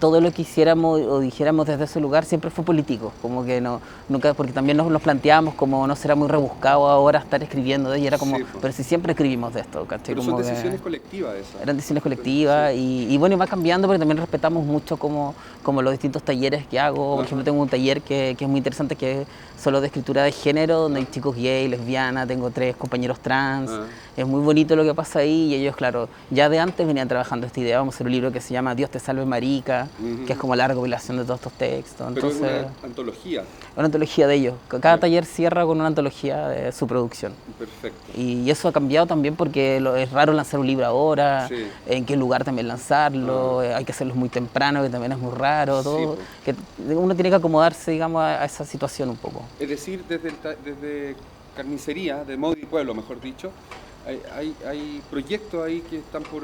todo lo que hiciéramos o dijéramos desde ese lugar siempre fue político, como que nunca, porque también nos planteábamos como no será muy rebuscado ahora estar escribiendo de ello, era como, pero si siempre escribimos de esto, ¿cachai? Pero como son decisiones colectivas esas. Eran decisiones colectivas y bueno, y va cambiando porque también respetamos mucho como los distintos talleres que hago. Por ejemplo, tengo un taller que es muy interesante, que es solo de escritura de género, donde hay chicos gay, lesbianas, tengo 3 compañeros trans. Es muy bonito lo que pasa ahí y ellos, claro, ya de antes venían trabajando esta idea. Vamos a hacer un libro que se llama Dios te salve marica, que es como la recopilación de todos estos textos. Entonces, pero es una antología. Una antología de ellos. Cada taller cierra con una antología de su producción. Perfecto. Y eso ha cambiado también porque es raro lanzar un libro ahora, en qué lugar también lanzarlo, hay que hacerlo muy temprano, que también es muy raro, todo. Que uno tiene que acomodarse, digamos, a esa situación un poco. Es decir, desde Carnicería, de Modi Pueblo, mejor dicho, hay proyectos ahí que están por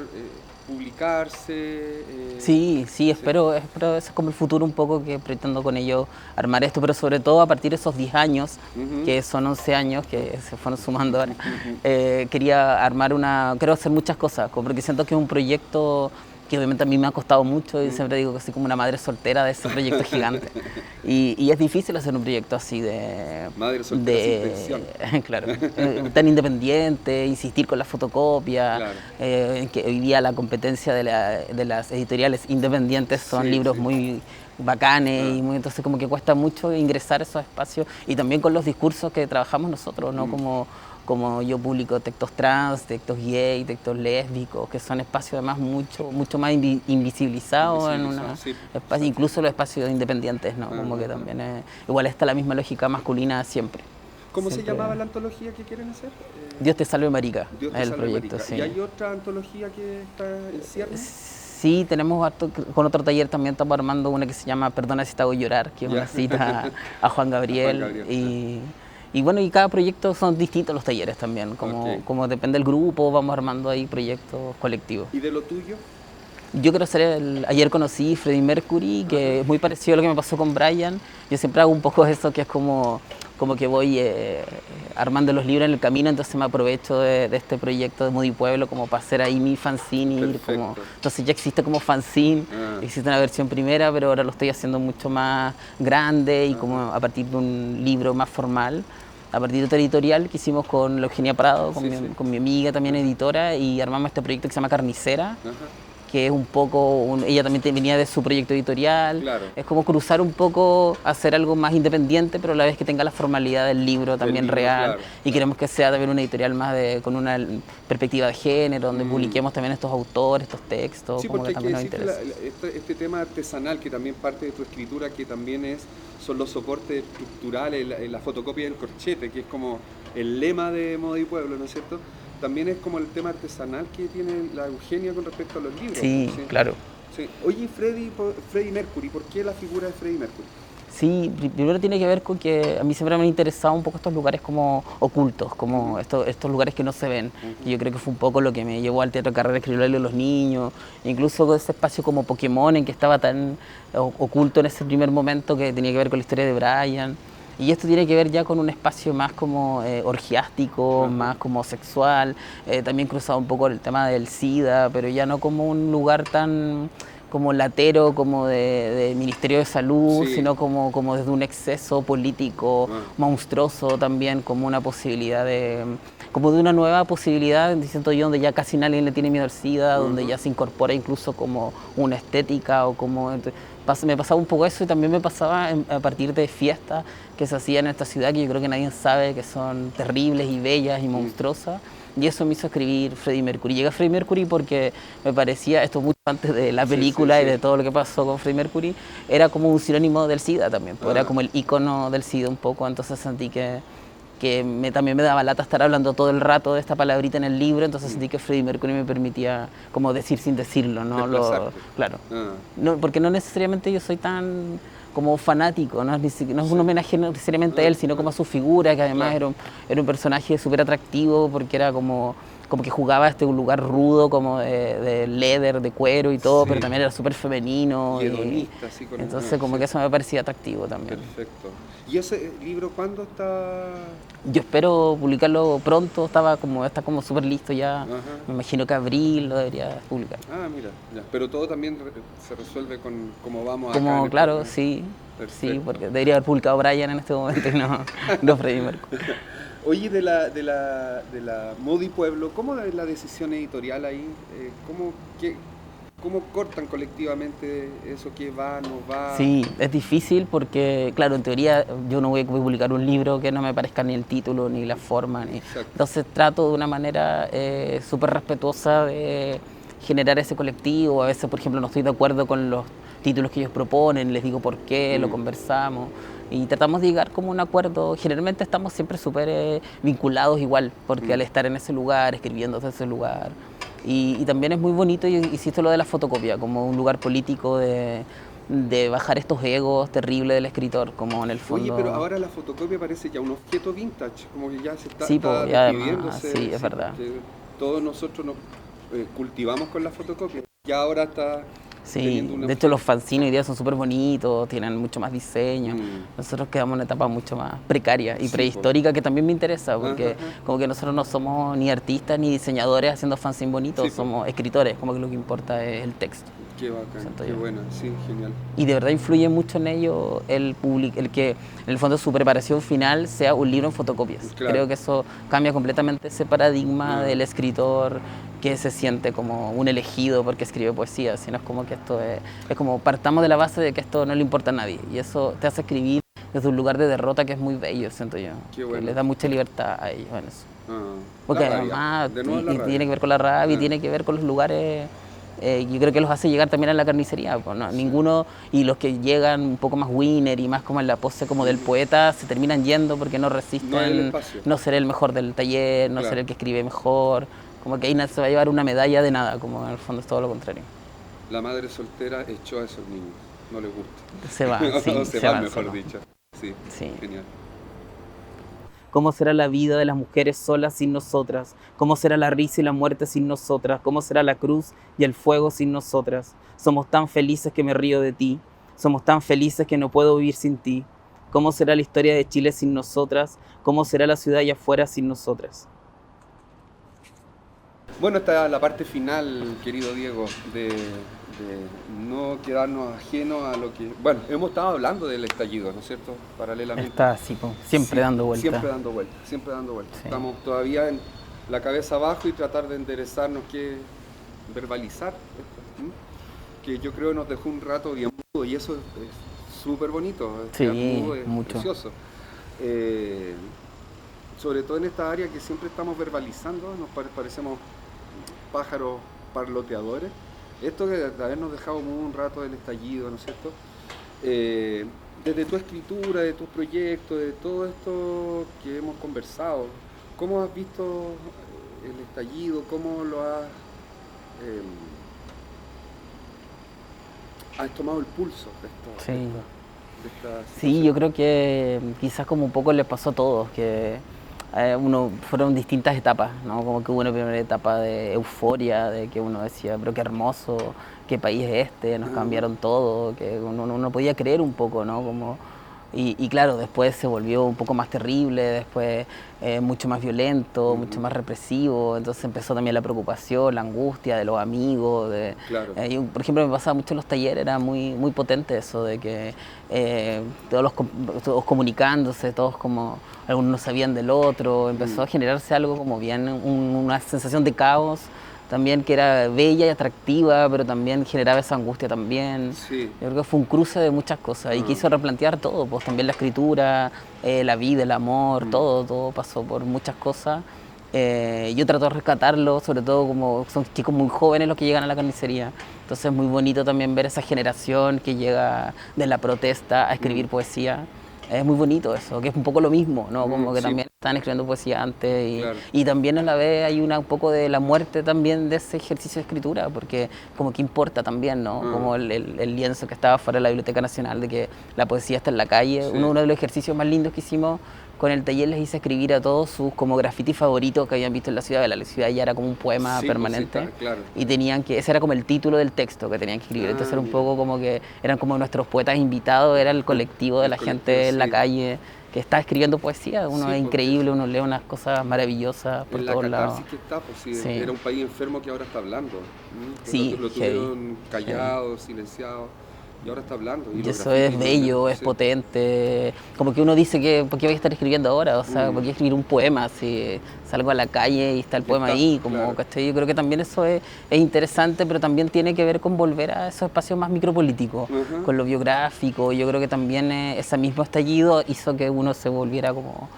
publicarse. Sí, espero, eso es como el futuro un poco que pretendo con ello armar esto, pero sobre todo a partir de esos 10 años, que son 11 años que se fueron sumando ahora, quería quiero hacer muchas cosas, porque siento que es un proyecto que obviamente a mí me ha costado mucho y siempre digo que soy como una madre soltera de ese proyecto gigante. Y es difícil hacer un proyecto así de... Madre soltera sin claro, tan independiente, insistir con la fotocopia, que hoy día la competencia de las editoriales independientes son libros muy bacanes y entonces como que cuesta mucho ingresar a esos espacios y también con los discursos que trabajamos nosotros, ¿no? Como yo publico textos trans, textos gay, textos lésbicos, que son espacios además mucho más invisibilizados en espacio, incluso los espacios independientes, ¿no? Como que también igual está la misma lógica masculina siempre. ¿Cómo se llamaba la antología que quieren hacer? Dios te salve marica, Dios te el salve proyecto, marica. sí. ¿Y hay otra antología que está en ciernes? Sí, tenemos con otro taller también estamos armando una que se llama Perdona si te hago llorar, que es una cita a Juan Gabriel. Y bueno, y cada proyecto son distintos los talleres también, como depende del grupo, vamos armando ahí proyectos colectivos. ¿Y de lo tuyo? Yo quiero hacer ayer conocí Freddie Mercury, que es muy parecido a lo que me pasó con Brian. Yo siempre hago un poco eso, que es como que voy armando los libros en el camino, entonces me aprovecho de este proyecto de Modi Pueblo como para hacer ahí mi fanzine. Entonces ya existe como fanzine, existe una versión primera, pero ahora lo estoy haciendo mucho más grande y como a partir de un libro más formal. A partir de otra editorial que hicimos con la Eugenia Prado, con mi amiga también editora, y armamos este proyecto que se llama Carnicera, que es un poco, ella también venía de su proyecto editorial, es como cruzar un poco, hacer algo más independiente, pero a la vez que tenga la formalidad del libro también real, y queremos que sea también una editorial más con una perspectiva de género, donde publiquemos también estos autores, estos textos, como que también nos interesa. Este tema artesanal que también parte de tu escritura, que también son los soportes estructurales, la fotocopia del corchete, que es como el lema de Modi Pueblo, ¿no es cierto? También es como el tema artesanal que tiene la Eugenia con respecto a los libros. Sí, claro. Sí. Oye, Freddie Mercury, ¿por qué la figura de Freddie Mercury? Sí, primero tiene que ver con que a mí siempre me han interesado un poco estos lugares como ocultos, como estos lugares que no se ven. Y yo creo que fue un poco lo que me llevó al Teatro Carrera a escribirle a los niños, incluso ese espacio como Pokémon en que estaba tan oculto en ese primer momento que tenía que ver con la historia de Brian. Y esto tiene que ver ya con un espacio más como orgiástico, más como sexual, también cruzado un poco el tema del SIDA, pero ya no como un lugar tan como latero, como de Ministerio de Salud, Sí. sino como desde un exceso político monstruoso también, como una posibilidad de, como de una nueva posibilidad, siento yo, donde ya casi nadie le tiene miedo al SIDA, donde ya se incorpora incluso como una estética o como... Me pasaba un poco eso y también me pasaba a partir de fiestas que se hacían en esta ciudad que yo creo que nadie sabe que son terribles y bellas y monstruosas. Y eso me hizo escribir Freddie Mercury. Llegué a Freddie Mercury porque me parecía, esto mucho antes de la película y de todo lo que pasó con Freddie Mercury, era como un sinónimo del SIDA también, era como el icono del SIDA un poco, entonces sentí que también me daba lata estar hablando todo el rato de esta palabrita en el libro, entonces sentí que Freddie Mercury me permitía como decir sin decirlo, ¿no? Claro. No, porque no necesariamente yo soy tan como fanático, no es un homenaje necesariamente a él, sino como a su figura, que además era un personaje súper atractivo porque era como que jugaba un lugar rudo, como de leather, de cuero y todo, pero también era súper femenino. Y hedonista, así con entonces como que eso me parecía atractivo también. Perfecto. ¿Y ese libro cuándo está? Yo espero publicarlo pronto, está como súper listo ya. Me imagino que abril lo debería publicar. Ah, mira, ya. Pero todo también se resuelve con cómo vamos como, acá. Claro, sí. Perfecto. Sí, porque debería haber publicado Brian en este momento y no Freddie Mercury. Oye, de la Moody Pueblo, ¿cómo es la decisión editorial ahí? ¿Cómo cortan colectivamente eso que va, no va? Sí, es difícil porque, claro, en teoría yo no voy a publicar un libro que no me parezca ni el título, ni la forma. Entonces trato de una manera súper respetuosa de generar ese colectivo. A veces, por ejemplo, no estoy de acuerdo con los títulos que ellos proponen, les digo por qué, lo conversamos. Y tratamos de llegar como un acuerdo. Generalmente estamos siempre súper vinculados igual, porque al estar en ese lugar, escribiendo desde ese lugar. Y también es muy bonito, y insisto, lo de la fotocopia, como un lugar político de bajar estos egos terribles del escritor, como en el fondo... Oye, pero ahora la fotocopia parece ya un objeto vintage, como que ya se está, sí, está despidiéndose. Sí, es verdad. Todos nosotros nos cultivamos con la fotocopia. Ya ahora está... Sí, de hecho los fanzines hoy día son súper bonitos, tienen mucho más diseño. Nosotros quedamos en una etapa mucho más precaria y prehistórica, que también me interesa, porque como que nosotros no somos ni artistas ni diseñadores haciendo fanzines bonitos, somos escritores, como que lo que importa es el texto. Qué bacán, qué buena, sí, genial. Y de verdad influye mucho en ello el que en el fondo su preparación final sea un libro en fotocopias. Claro. Creo que eso cambia completamente ese paradigma del escritor que se siente como un elegido porque escribe poesía, sino es como que esto es como partamos de la base de que esto no le importa a nadie, y eso te hace escribir desde un lugar de derrota que es muy bello, siento yo. Qué bueno. Que les da mucha libertad a ellos en eso. Porque además tiene que ver con la rabia y tiene que ver con los lugares. Yo creo que los hace llegar también a la carnicería, pues, ¿no? Ninguno, y los que llegan un poco más winner y más como en la pose como del poeta, se terminan yendo porque no resisten no ser el mejor del taller, no ser el que escribe mejor, como que ahí se va a llevar una medalla de nada, como en el fondo es todo lo contrario. La madre soltera echó a esos niños, no les gusta. Se va, sí, se van, mejor dicho. Sí, genial. ¿Cómo será la vida de las mujeres solas sin nosotras? ¿Cómo será la risa y la muerte sin nosotras? ¿Cómo será la cruz y el fuego sin nosotras? Somos tan felices que me río de ti. Somos tan felices que no puedo vivir sin ti. ¿Cómo será la historia de Chile sin nosotras? ¿Cómo será la ciudad allá afuera sin nosotras? Bueno, esta es la parte final, querido Diego, de no quedarnos ajenos a lo que... Bueno, hemos estado hablando del estallido, ¿no es cierto? Paralelamente. Está así, siempre dando vueltas. Siempre dando vueltas. Sí. Estamos todavía en la cabeza abajo y tratar de enderezarnos, verbalizar esto, que yo creo nos dejó un rato bien mudo, y eso es súper bonito. Sí, es mucho. Precioso. Sobre todo en esta área que siempre estamos verbalizando, nos parecemos pájaros parloteadores. Esto de habernos dejado un rato del estallido, ¿no es cierto? Desde tu escritura, de tus proyectos, de todo esto que hemos conversado, ¿cómo has visto el estallido? ¿Cómo lo has tomado el pulso de esto? Sí, yo creo que quizás como un poco les pasó a todos, que fueron distintas etapas, ¿no? Como que hubo una primera etapa de euforia, de que uno decía, pero qué hermoso, qué país es este, nos cambiaron todo, que uno no podía creer un poco, ¿no? Y claro, después se volvió un poco más terrible, después mucho más violento, mucho más represivo, entonces empezó también la preocupación, la angustia de los amigos. Claro. Por ejemplo, me pasaba mucho en los talleres, era muy potente eso de que todos comunicándose, todos como, algunos no sabían del otro, empezó a generarse algo como bien, una sensación de caos también que era bella y atractiva, pero también generaba esa angustia también. Sí. Yo creo que fue un cruce de muchas cosas y que hizo replantear todo, pues también la escritura, la vida, el amor, todo pasó por muchas cosas. Yo trato de rescatarlo, sobre todo como son chicos muy jóvenes los que llegan a la carnicería. Entonces es muy bonito también ver esa generación que llega de la protesta a escribir poesía. Es muy bonito eso, que es un poco lo mismo, ¿no? Como que Sí. también están escribiendo poesía antes Claro. y también a la vez hay un poco de la muerte también de ese ejercicio de escritura, porque como que importa también, ¿no? Como el lienzo que estaba fuera de la Biblioteca Nacional, de que la poesía está en la calle. Sí. Uno de los ejercicios más lindos que hicimos con el taller les hice escribir a todos sus como grafitis favoritos que habían visto en la ciudad. La ciudad ya era como un poema Sí, permanente. pues sí, claro. Y tenían que, ese era como el título del texto que tenían que escribir. Entonces era un poco como que eran como nuestros poetas invitados, era el colectivo de la gente en la calle que está escribiendo poesía. Uno es increíble, uno lee unas cosas maravillosas por todos lados. En la catarsis que está, pues sí, era un país enfermo que ahora está hablando. Sí, lo tuvieron callado, silenciado. Y ahora está hablando. Y eso es bello, es potente. Como que uno dice que, ¿por qué voy a estar escribiendo ahora? O sea, ¿por qué escribir un poema si salgo a la calle y está el poema ahí? Como, ¿cachai? Yo creo que también eso es interesante, pero también tiene que ver con volver a esos espacios más micropolíticos, con lo biográfico. Yo creo que también ese mismo estallido hizo que uno se volviera como...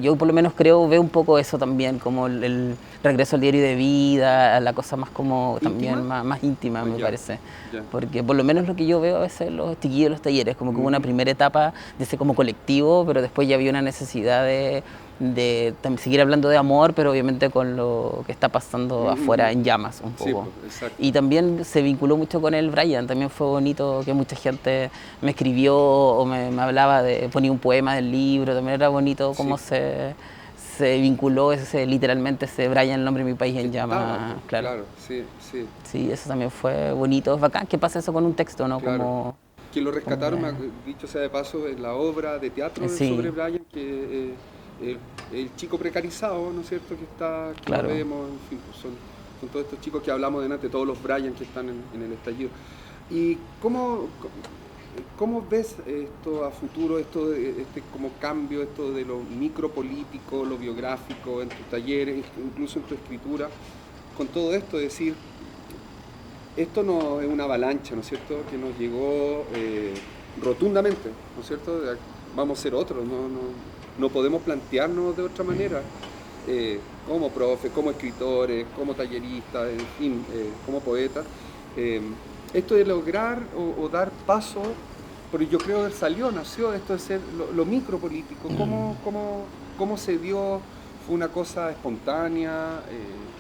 Yo por lo menos veo un poco eso también, como el regreso al diario de vida, la cosa más como también más íntima, me parece. Porque por lo menos lo que yo veo a veces en los chiquillos de los talleres, como que hubo una primera etapa de ese como colectivo, pero después ya había una necesidad de seguir hablando de amor, pero obviamente con lo que está pasando afuera en llamas un poco. Sí, y también se vinculó mucho con el Brian, también fue bonito que mucha gente me escribió o me hablaba ponía un poema del libro, también era bonito cómo se vinculó literalmente ese Brian, el nombre de mi país en llamas. Claro, sí. Sí, eso también fue bonito, es bacán que pasa eso con un texto, ¿no? Claro. Como, que lo rescataron, dicho sea de paso, en la obra de teatro sobre Brian, que el chico precarizado, ¿no es cierto?, que lo vemos, en fin, pues son todos estos chicos que hablamos delante, todos los Brian que están en el estallido. ¿Y cómo ves esto a futuro, este como cambio, esto de lo micropolítico, lo biográfico en tus talleres, incluso en tu escritura, con todo esto, es decir, esto no es una avalancha, ¿no es cierto?, que nos llegó rotundamente, ¿no es cierto?, vamos a ser otros, no podemos plantearnos de otra manera, como profes, como escritores, como talleristas, en fin, como poetas. Esto de lograr o dar paso, porque yo creo que nació esto de ser lo micropolítico. ¿Cómo se dio? ¿Fue una cosa espontánea?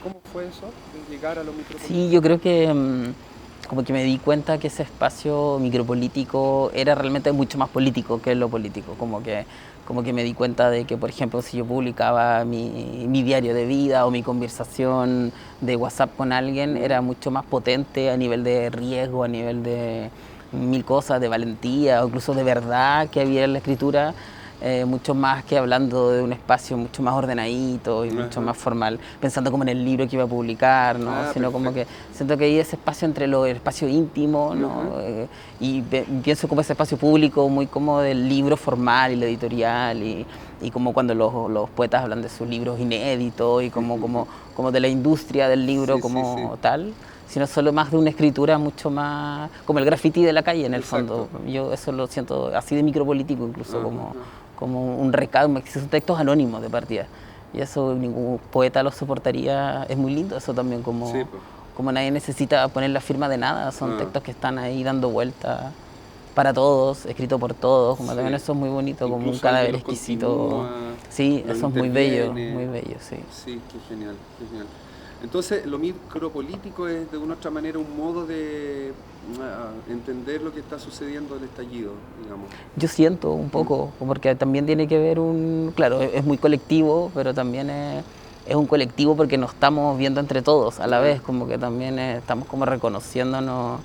¿Cómo fue eso, de llegar a lo micropolítico? Sí, yo creo que como que me di cuenta que ese espacio micropolítico era realmente mucho más político que lo político. Como que me di cuenta de que, por ejemplo, si yo publicaba mi diario de vida o mi conversación de WhatsApp con alguien, era mucho más potente a nivel de riesgo, a nivel de mil cosas, de valentía o incluso de verdad que había en la escritura. Mucho más que hablando de un espacio mucho más ordenadito y mucho más formal, pensando como en el libro que iba a publicar, ¿no? Sino como que siento que hay ese espacio entre el espacio íntimo, ¿no? Y pienso como ese espacio público muy como del libro formal y la editorial y como cuando los poetas hablan de sus libros inéditos y como de la industria del libro tal, sino solo más de una escritura mucho más como el graffiti de la calle en el fondo. Yo eso lo siento así de micropolítico incluso, como un recado, son textos anónimos de partida. Y eso ningún poeta lo soportaría, es muy lindo eso también, como nadie necesita poner la firma de nada, son textos que están ahí dando vueltas para todos, escrito por todos, como también eso es muy bonito, incluso como un cadáver exquisito. Sí, eso es muy bello, sí. Sí, qué genial. Entonces, lo micropolítico es de una otra manera un modo de entender lo que está sucediendo en el estallido, digamos. Yo siento un poco, porque también tiene que ver claro, es muy colectivo, pero también es un colectivo porque nos estamos viendo entre todos a la vez, como que también estamos como reconociéndonos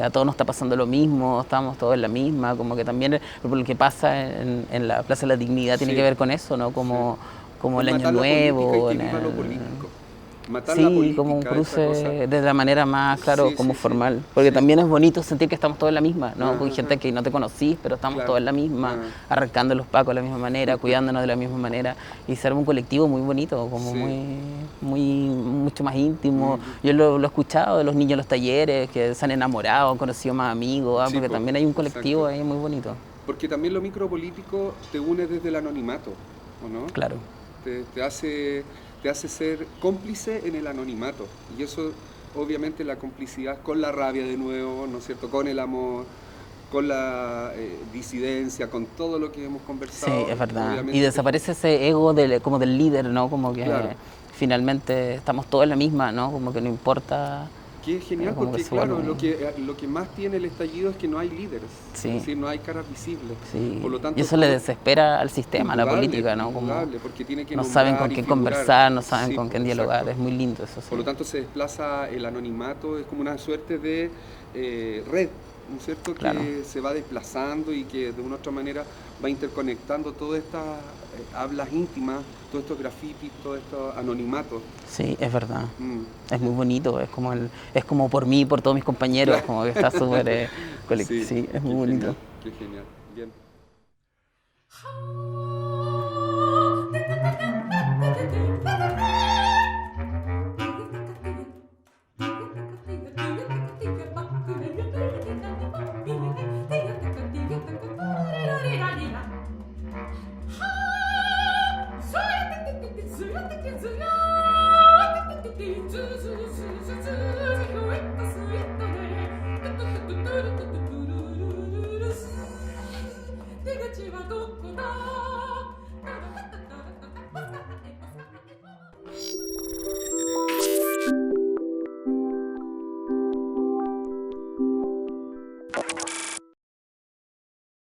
a todos nos está pasando lo mismo, estamos todos en la misma, como que también lo que pasa en la Plaza de la Dignidad tiene Sí. que ver con eso, ¿no? Como, como el Es Año matar la Nuevo. política y que viva lo político. Matar la Sí, política, como un cruce esa cosa. de la manera más, claro, Sí, como sí, sí, formal. Porque sí. también es bonito sentir que estamos todos en la misma, ¿no? Con Ajá, gente que no te conocís, pero estamos claro. todos en la misma, Ajá. arrancando los pacos de la misma manera, cuidándonos de la misma manera. Y ser un colectivo muy bonito, como Sí. mucho más íntimo. Ujú. Yo lo he escuchado de los niños en los talleres, que se han enamorado, han conocido más amigos, Sí, porque po, también hay un colectivo exacto. ahí muy bonito. Porque también lo micropolítico te une desde el anonimato, ¿o no? Claro. Te hace ser cómplice en el anonimato. Y eso, obviamente, la complicidad con la rabia de nuevo, ¿no es cierto? Con el amor, con la disidencia, con todo lo que hemos Sí, conversado. es verdad. Obviamente, Y desaparece ese ego como del líder, ¿no? Como que claro. finalmente estamos todos en la misma, ¿no? Como que no importa, Que es genial como que porque, se claro, vuelve... lo que más tiene el estallido es que no hay líderes, Sí. es decir, no hay caras visibles. Sí. Por lo tanto, Y eso le todo- desespera al sistema, a la indudable, política, ¿no? Como indudable, porque tiene que no saben nombrar con y quién figurar. conversar, no saben Sí, con quién exacto. dialogar. Es muy lindo eso, sí. Por lo tanto, se desplaza el anonimato, es como una suerte de red, ¿no es cierto? Claro. Que se va desplazando y que de una u otra manera va interconectando todas estas hablas íntimas, todos estos grafitis, todos estos anonimatos. Sí, es verdad. Mm. Es muy bonito, es como por mí, por todos mis compañeros, Claro. como que está súper... sí, es muy bonito. Qué genial, bien.